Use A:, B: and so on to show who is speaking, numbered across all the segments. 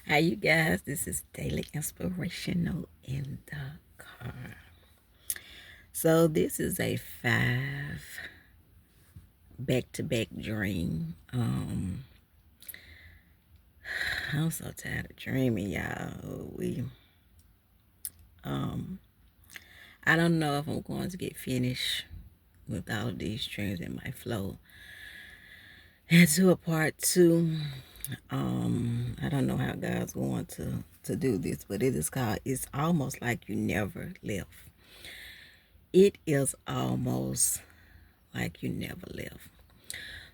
A: Hi, you guys. This is Daily Inspirational in the car. So, this is a 5 back-to-back dream. I'm so tired of dreaming, y'all. Um, I don't know if I'm going to get finished with all of these dreams in my flow. And to a part two. I don't know how God's going to do this, but it is called "It's Almost Like You Never Left." It is almost like you never left.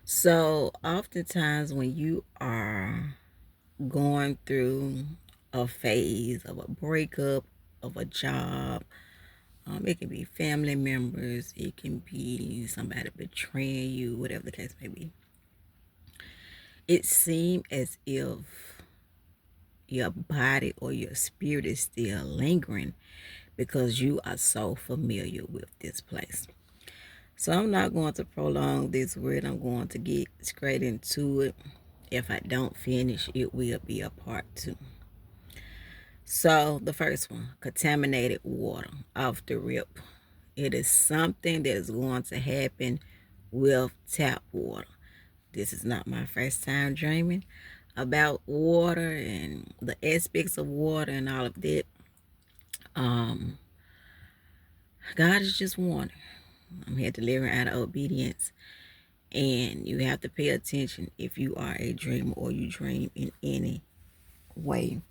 A: So, oftentimes, when you are going through a phase of a breakup, of a job, it can be family members, it can be somebody betraying you, whatever the case may be. It seems as if your body or your spirit is still lingering because you are so familiar with this place. So I'm not going to prolong this word. I'm going to get straight into it. If I don't finish, it will be a part two. So the first one, contaminated water off the rip. It is something that is going to happen with tap water. This is not my first time dreaming about water and the aspects of water and all of that. Um, God is just warning. I'm here delivering out of obedience. And you have to pay attention if you are a dreamer or you dream in any way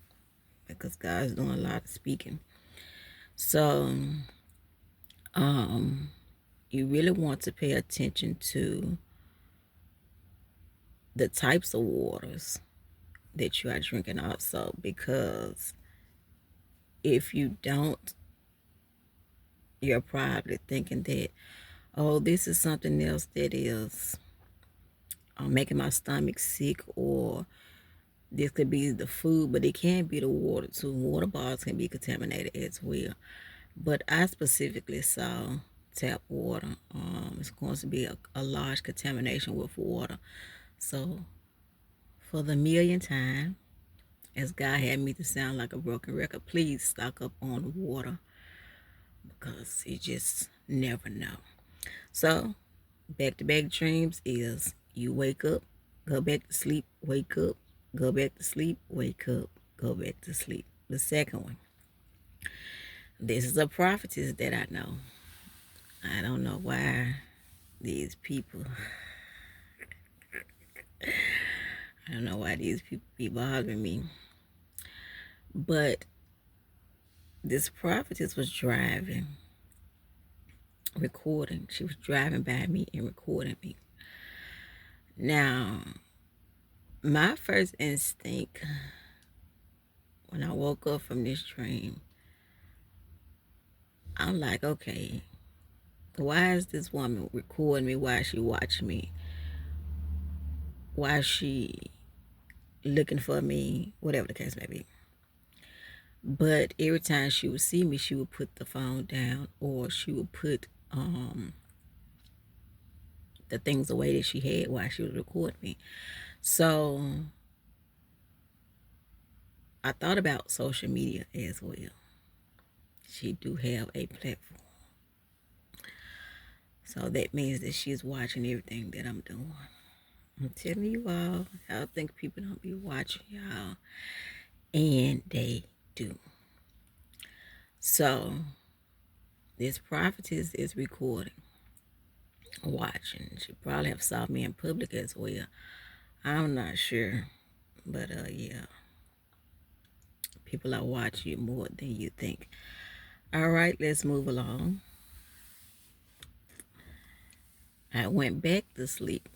A: because God's doing a lot of speaking. So, you really want to pay attention to the types of waters that you are drinking also because if you don't, you're probably thinking that, oh, this is something else that is making my stomach sick, or this could be the food, but it can be the water too. Water bottles can be contaminated as well. But I specifically saw tap water. It's going to be a large contamination with water. So for the millionth time, as God had me to sound like a broken record, please stock up on water because you just never know. So back to back dreams is you wake up, go back to sleep, wake up, go back to sleep, wake up, go back to sleep. The second one, this is a prophetess that I know. I don't know why these people, I don't know why these people be bothering me. But this prophetess was driving, recording. She was driving by me and recording me. Now, my first instinct when I woke up from this dream, I'm like, okay, why is this woman recording me? Why is she watching me? Why is she looking for me? Whatever the case may be. But every time she would see me, she would put the phone down or she would put the things away that she had while she was recording me. So I thought about social media as well. She do have a platform. So that means that she's watching everything that I'm doing. I'm telling you all, I think people don't be watching y'all. And they do. So this prophetess is recording, watching. She probably have saw me in public as well. I'm not sure. But yeah. People are watching you more than you think. All right, let's move along. I went back to sleep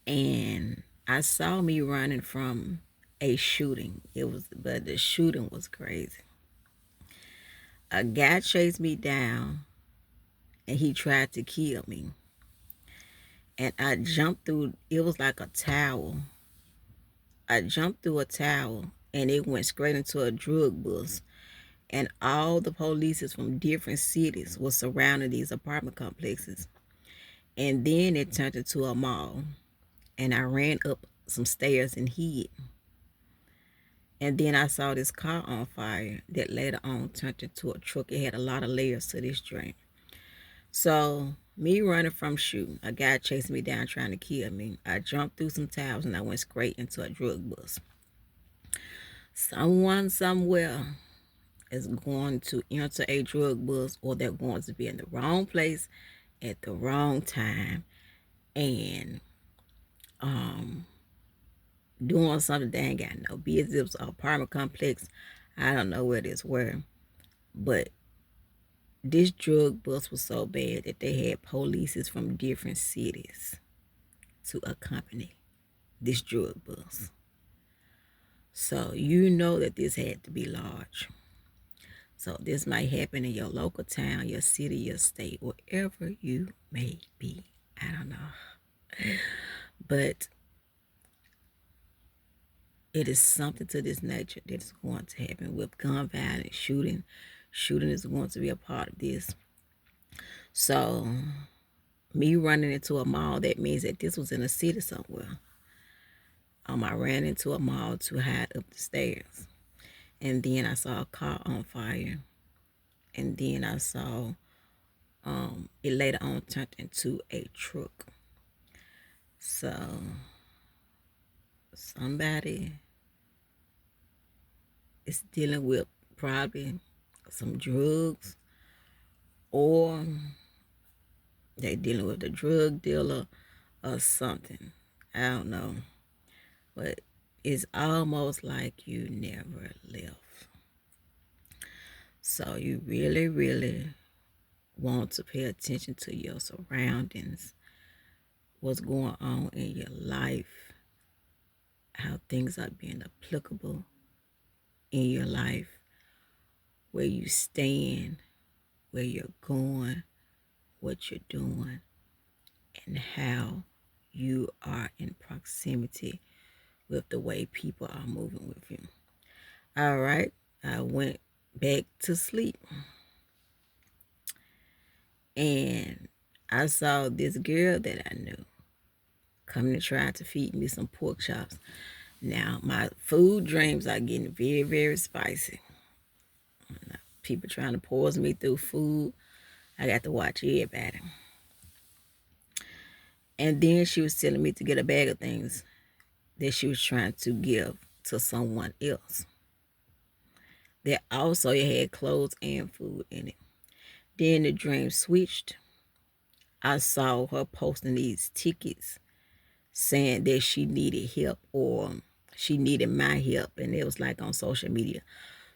A: and I saw me running from a shooting. But the shooting was crazy. A guy chased me down and he tried to kill me. And I jumped through, it was like a towel. I jumped through a towel and it went straight into a drug bus. And all the police from different cities were surrounding these apartment complexes. And then it turned into a mall. And I ran up some stairs and hid. And then I saw this car on fire that later on turned into a truck. It had a lot of layers to this dream. So me running from shooting, a guy chasing me down trying to kill me. I jumped through some towers and I went straight into a drug bus. Someone somewhere is going to enter a drug bus, or they're going to be in the wrong place at the wrong time and doing something they ain't got no business. It was an apartment complex. I don't know where this were, but this drug bus was so bad that they had police from different cities to accompany this drug bus. So you know that this had to be large. So this might happen in your local town, your city, your state, wherever you may be. I don't know. But it is something to this nature that is going to happen with gun violence, shooting. Shooting is going to be a part of this. So me running into a mall, that means that this was in a city somewhere. I ran into a mall to hide up the stairs. And then I saw a car on fire. And then I saw it later on turned into a truck. So somebody is dealing with probably some drugs, or they dealing with a drug dealer or something. I don't know. But it's almost like you never left. So you really, really want to pay attention to your surroundings, what's going on in your life, how things are being applicable in your life, where you stand, where you're going, what you're doing, and how you are in proximity with the way people are moving with you. All right, I went back to sleep. And I saw this girl that I knew coming to try to feed me some pork chops. Now, my food dreams are getting very, very spicy. People trying to poison me through food. I got to watch everybody. And then she was telling me to get a bag of things that she was trying to give to someone else. That also had clothes and food in it. Then the dream switched. I saw her posting these tickets saying that she needed help, or she needed my help, and it was like on social media.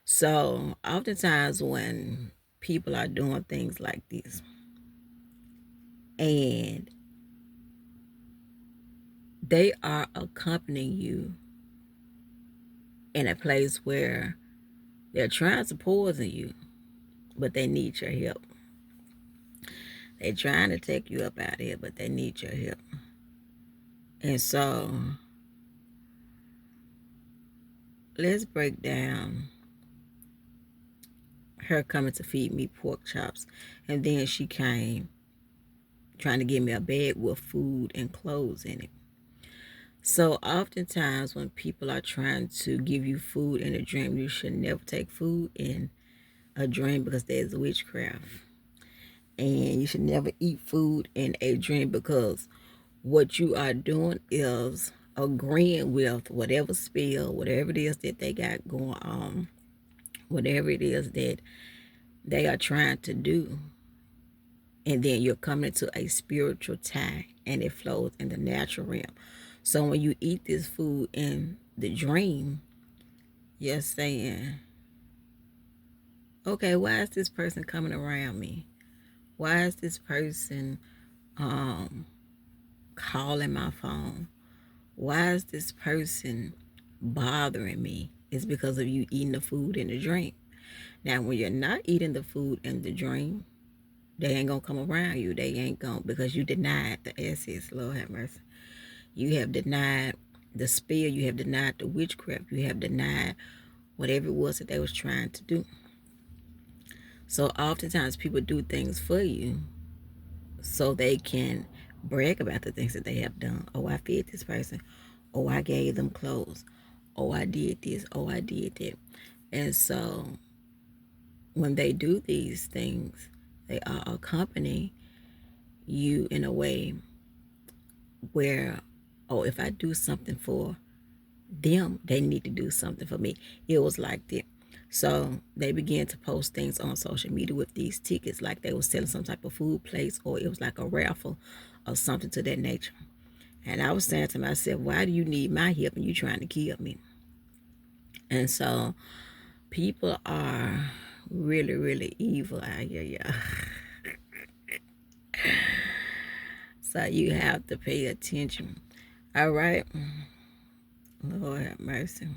A: So oftentimes when people are doing things like this and they are accompanying you in a place where they're trying to poison you, but they need your help. They're trying to take you up out of here, but they need your help. And so let's break down her coming to feed me pork chops. And then she came trying to give me a bag with food and clothes in it. So oftentimes when people are trying to give you food in a dream, you should never take food in a dream, because there's witchcraft. And you should never eat food in a dream, because what you are doing is agreeing with whatever spell, whatever it is that they got going on, whatever it is that they are trying to do. And then you're coming into a spiritual tie, and it flows in the natural realm. So when you eat this food in the dream, you're saying, okay, why is this person coming around me? Why is this person calling my phone? Why is this person bothering me? It's because of you eating the food in the dream. Now, when you're not eating the food in the dream, they ain't gonna come around you. They ain't gonna, because you denied the essence. Lord have mercy. You have denied the spell. You have denied the witchcraft. You have denied whatever it was that they was trying to do. So oftentimes people do things for you so they can brag about the things that they have done. Oh, I fed this person. Oh, I gave them clothes. Oh, I did this. Oh, I did that. And so when they do these things, they are accompany you in a way where, oh, if I do something for them, they need to do something for me. It was like that. So they began to post things on social media with these tickets, like they were selling some type of food place, or it was like a raffle or something to that nature. And I was saying to myself, why do you need my help and you trying to kill me? And so people are really, really evil out here, yeah. So you have to pay attention. All right. Lord have mercy.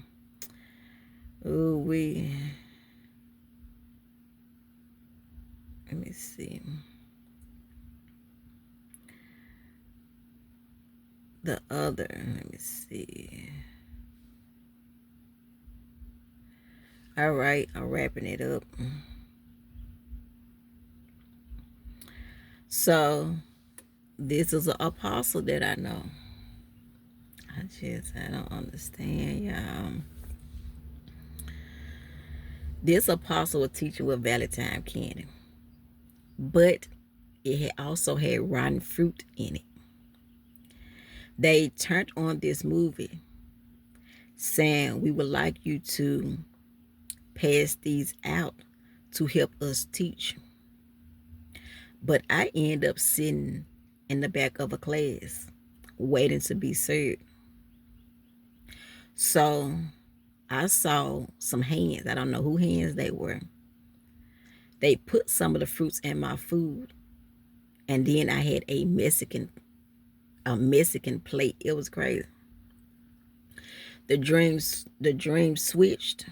A: Ooh, let me see. Let me see. All right, I'm wrapping it up. So this is an apostle that I know. I don't understand, y'all. This apostle was teaching with Valentine candy, but it had also had rotten fruit in it. They turned on this movie saying, we would like you to pass these out to help us teach. But I end up sitting in the back of a class waiting to be served. So I saw some hands. I don't know who hands they were. They put some of the fruits in my food. And then I had a Mexican plate. It was crazy. The dream switched,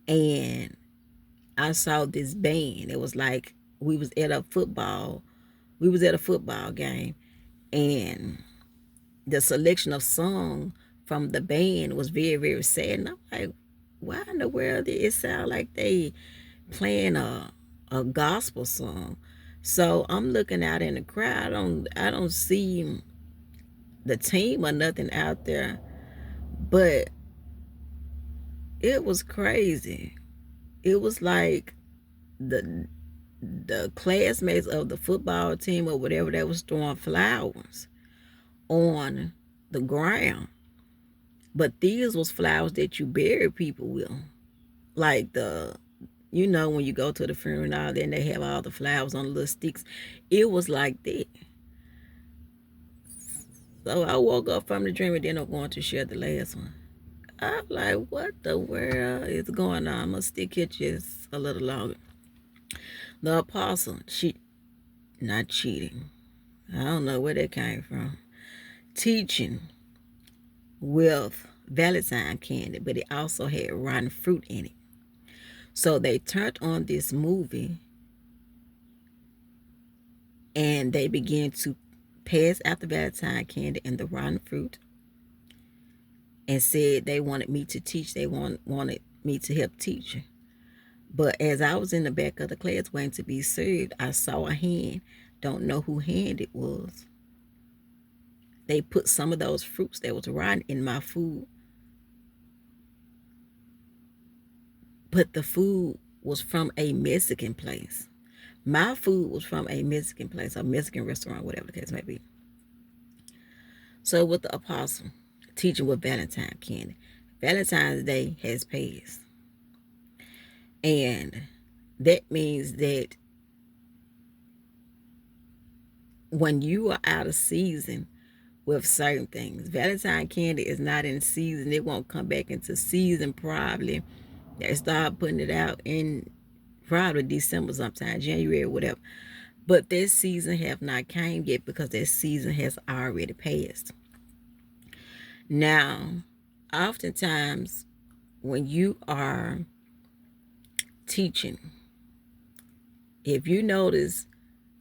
A: and I saw this band. It was like we was at a football game, and the selection of song from the band was very, very sad. And I'm like, why in the world did it sound like they playing a gospel song? So I'm looking out in the crowd. I don't see the team or nothing out there, but it was crazy. It was like the the classmates of the football team or whatever, that was throwing flowers on the ground. But these was flowers that you bury people with. Like when you go to the funeral, then they have all the flowers on the little sticks. It was like that. So I woke up from the dream, and then I'm going to share the last one. I'm like, what the world is going on? I'm going to stick here just a little longer. The apostle, not cheating. I don't know where that came from. Teaching with Valentine candy, but it also had rotten fruit in it. So they turned on this movie and they began to pass out the Valentine candy and the rotten fruit, and said they wanted me to teach. They wanted me to help teach. But as I was in the back of the class waiting to be served, I saw a hand. Don't know who hand it was. They put some of those fruits that was rotten in my food. But the food was from a Mexican place. My food was from a Mexican place, a Mexican restaurant, whatever the case may be. So with the apostle, teaching with Valentine candy, Valentine's Day has passed. And that means that when you are out of season with certain things, Valentine candy is not in season. It won't come back into season probably. They start putting it out in probably December sometime, January, whatever. But this season have not came yet because that season has already passed. Now, oftentimes when you are teaching, if you notice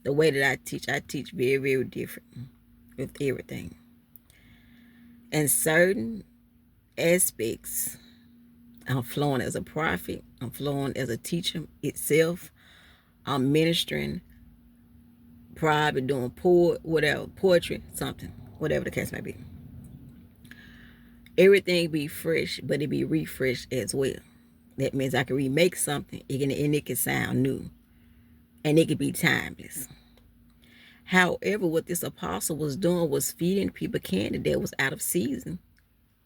A: the way that I teach very, very different with everything. In certain aspects, I'm flowing as a prophet. I'm flowing as a teacher itself. I'm ministering, probably doing poetry, something, whatever the case may be. Everything be fresh, but it be refreshed as well. That means I can remake something, and it can sound new, and it can be timeless. However, what this apostle was doing was feeding people candy that was out of season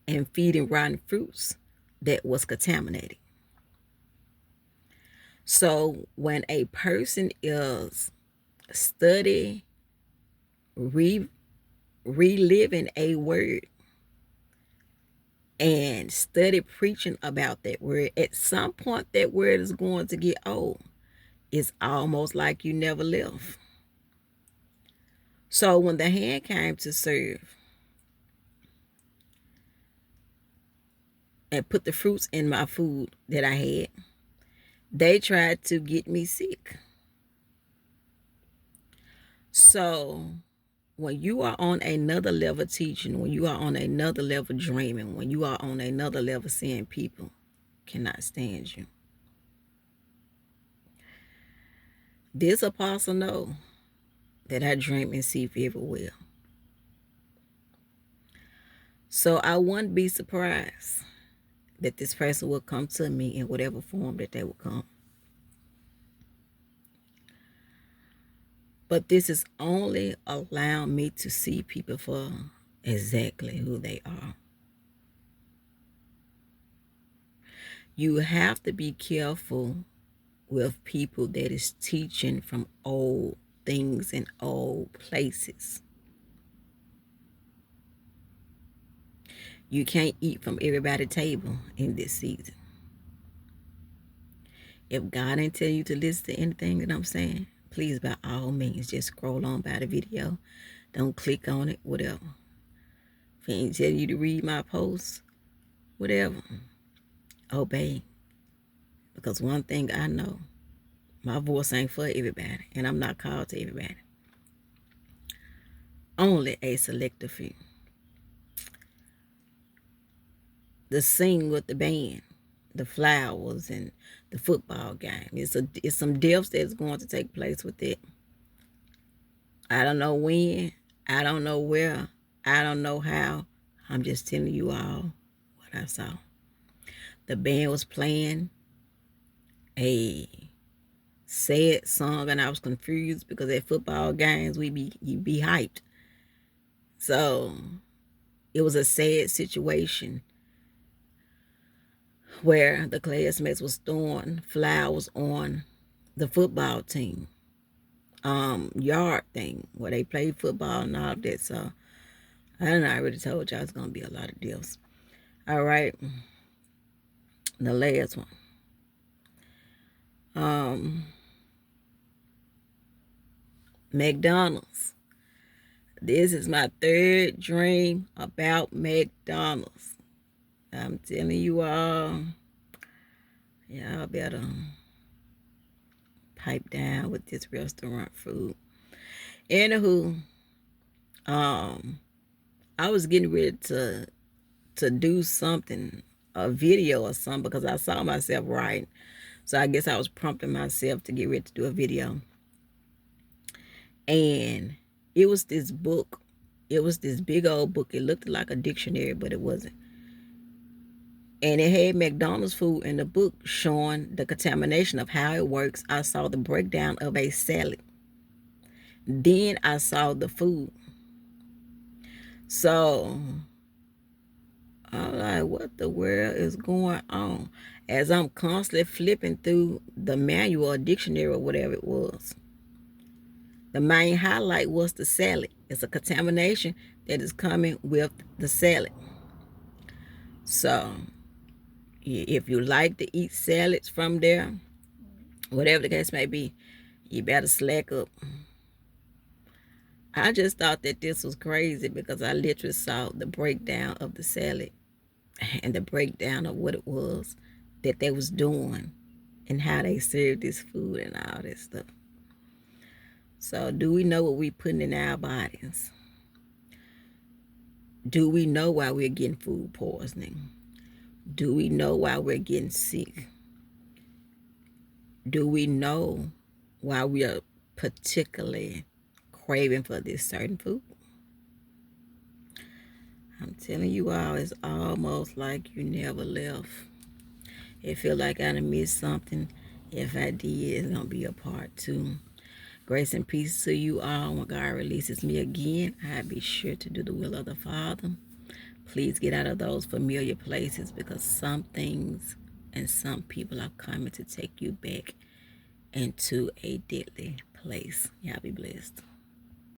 A: and feeding rotten fruits that was contaminated. So when a person is study reliving a word and study preaching about that word, at some point that word is going to get old. It's almost like you never left. So when the hand came to serve and put the fruits in my food that I had, they tried to get me sick. So when you are on another level teaching, when you are on another level dreaming, when you are on another level seeing people cannot stand you. This apostle know that I dream and see very well. So I wouldn't be surprised that this person will come to me in whatever form that they will come. But this is only allowing me to see people for exactly who they are. You have to be careful with people that is teaching from old things and old places. You can't eat from everybody's table in this season. If God didn't tell you to listen to anything that I'm saying, please, by all means, just scroll on by the video. Don't click on it, whatever. If he ain't tell you to read my posts, whatever, obey. Because one thing I know, my voice ain't for everybody, and I'm not called to everybody. Only a selective few. The sing with the band, the flowers, and the football game. It's some deaths that's going to take place with it. I don't know when. I don't know where. I don't know how. I'm just telling you all what I saw. The band was playing a sad song, and I was confused because at football games you be hyped. So it was a sad situation where the classmates was throwing flowers on the football team yard thing where they played football and all of that. So I don't know, I already told y'all it's gonna be a lot of deals. All right, the last one. McDonald's. This is my third dream about McDonald's. I'm telling you all, y'all better pipe down with this restaurant food. Anywho, I was getting ready to do something, a video or something, because I saw myself writing. So I guess I was prompting myself to get ready to do a video. And it was this book. It was this big old book. It looked like a dictionary, but it wasn't. And it had McDonald's food in the book showing the contamination of how it works. I saw the breakdown of a salad. Then I saw the food. So I'm like, what the world is going on? As I'm constantly flipping through the manual or dictionary or whatever it was. The main highlight was the salad. It's a contamination that is coming with the salad. So if you like to eat salads from there, whatever the case may be, you better slack up. I just thought that this was crazy because I literally saw the breakdown of the salad and the breakdown of what it was that they was doing and how they served this food and all this stuff. So do we know what we putting in our bodies? Do we know why we're getting food poisoning? Do we know why we're getting sick? Do we know why we are particularly craving for this certain food? I'm telling you all, it's almost like you never left. It feel like I done missed something. If I did, it's gonna be a part two. Grace and peace to you all. When God releases me again, I'll be sure to do the will of the Father. Please get out of those familiar places because some things and some people are coming to take you back into a deadly place. Y'all be blessed.